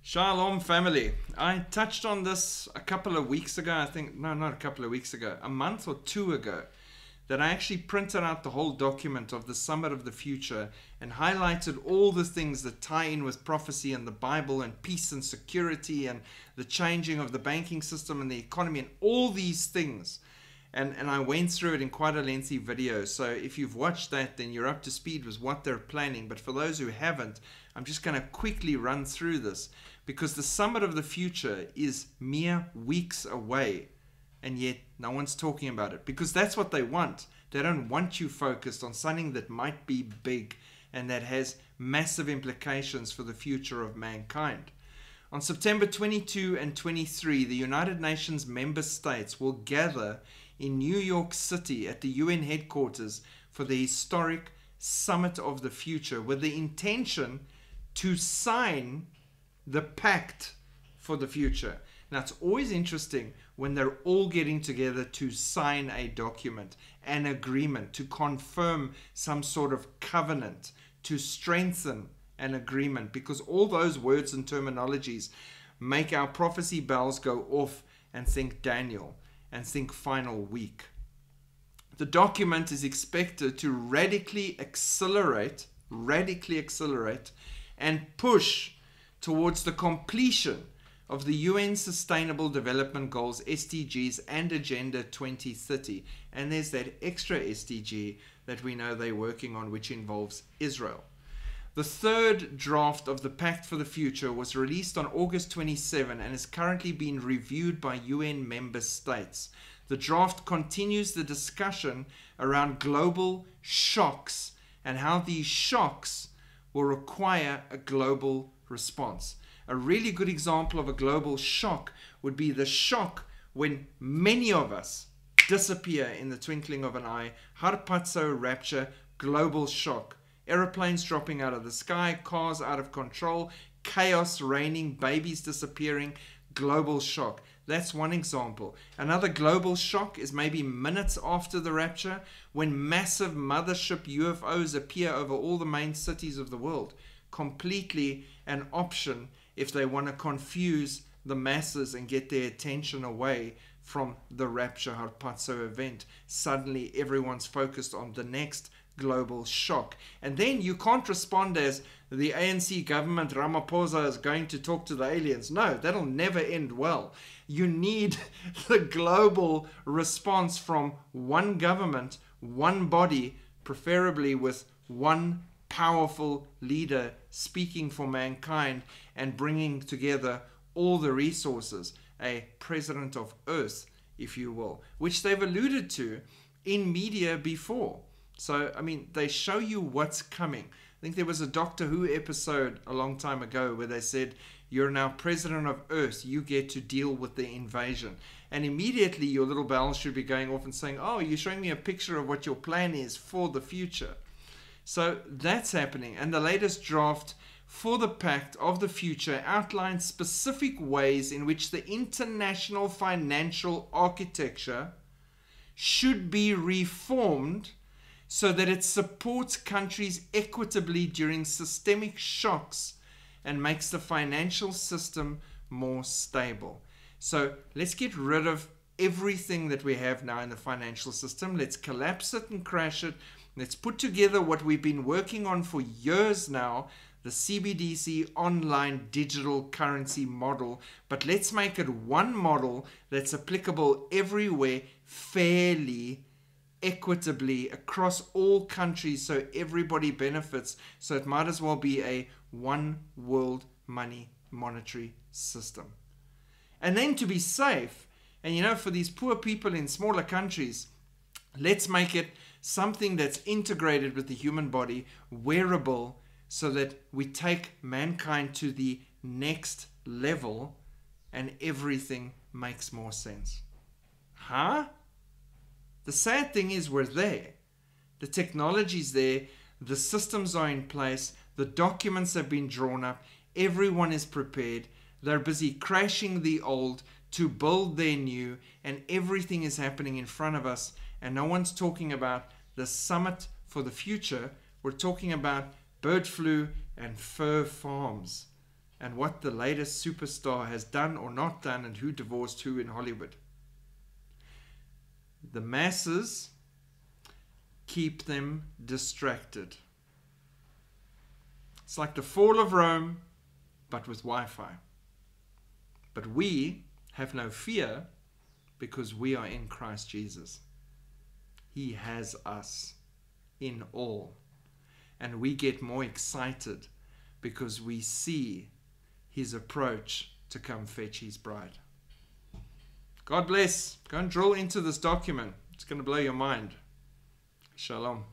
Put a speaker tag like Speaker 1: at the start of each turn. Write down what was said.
Speaker 1: Shalom family. I touched on this a couple of weeks ago, I think, no, not a couple of weeks ago, a month or two ago, that I actually printed out the whole document of the Summit of the Future and highlighted all the things that tie in with prophecy and the Bible and peace and security and the changing of the banking system and the economy and all these things. And I went through it in quite a lengthy video. So if you've watched that, then you're up to speed with what they're planning. But for those who haven't, I'm just going to quickly run through this, because the Summit of the Future is mere weeks away, and yet no one's talking about it, because that's what they want. They don't want you focused on something that might be big and that has massive implications for the future of mankind. On September 22 and 23, the United Nations member states will gather in New York City at the UN headquarters for the historic Summit of the Future, with the intention to sign the pact for the future. Now, it's always interesting when they're all getting together to sign a document, an agreement, to confirm some sort of covenant, to strengthen an agreement, because all those words and terminologies make our prophecy bells go off and think Daniel and think final week. The document is expected to radically accelerate and push towards the completion of the UN Sustainable Development Goals, SDGs, and Agenda 2030. And there's that extra SDG that we know they're working on, which involves Israel. The third draft of the Pact for the Future was released on August 27 and is currently being reviewed by UN member states. The draft continues the discussion around global shocks and how these shocks will require a global response. A really good example of a global shock would be the shock when many of us disappear in the twinkling of an eye. Harpazo rapture, global shock. Aeroplanes dropping out of the sky, cars out of control, chaos reigning, babies disappearing, global shock. That's one example. Another global shock is maybe minutes after the rapture, when massive mothership UFOs appear over all the main cities of the world. Completely an option if they want to confuse the masses and get their attention away from the Rapture Harpazo event. Suddenly everyone's focused on the next global shock. And then you can't respond as the ANC government, Ramaphosa is going to talk to the aliens. No, that'll never end well. You need the global response from one government, one body, preferably with one powerful leader speaking for mankind and bringing together all the resources, a president of earth, if you will, which they've alluded to in media before. So, I mean, they show you what's coming. I think there was a Doctor Who episode a long time ago where they said, you're now president of Earth, you get to deal with the invasion. And immediately your little bells should be going off and saying, oh, you're showing me a picture of what your plan is for the future. So that's happening. And the latest draft for the Pact of the Future outlines specific ways in which the international financial architecture should be reformed so that it supports countries equitably during systemic shocks and makes the financial system more stable. So let's get rid of everything that we have now in the financial system. Let's collapse it and crash it. Let's put together what we've been working on for years now, the CBDC online digital currency model. But let's make it one model that's applicable everywhere fairly, equitably across all countries, so everybody benefits. So it might as well be a one world money monetary system. And then to be safe, and you know, for these poor people in smaller countries, let's make it something that's integrated with the human body, wearable, so that we take mankind to the next level and everything makes more sense. Huh? The sad thing is we're there. The technology's there. The systems are in place. The documents have been drawn up. Everyone is prepared. They're busy crashing the old to build their new, and everything is happening in front of us. And no one's talking about the Summit for the Future. We're talking about bird flu and fur farms. and what the latest superstar has done or not done and who divorced who in Hollywood. The masses keep them distracted. It's like the fall of Rome, but with Wi-Fi. But we have no fear because we are in Christ Jesus. He has us in all. And we get more excited because we see his approach to come fetch his bride. God bless. Go and drill into this document. It's going to blow your mind. Shalom.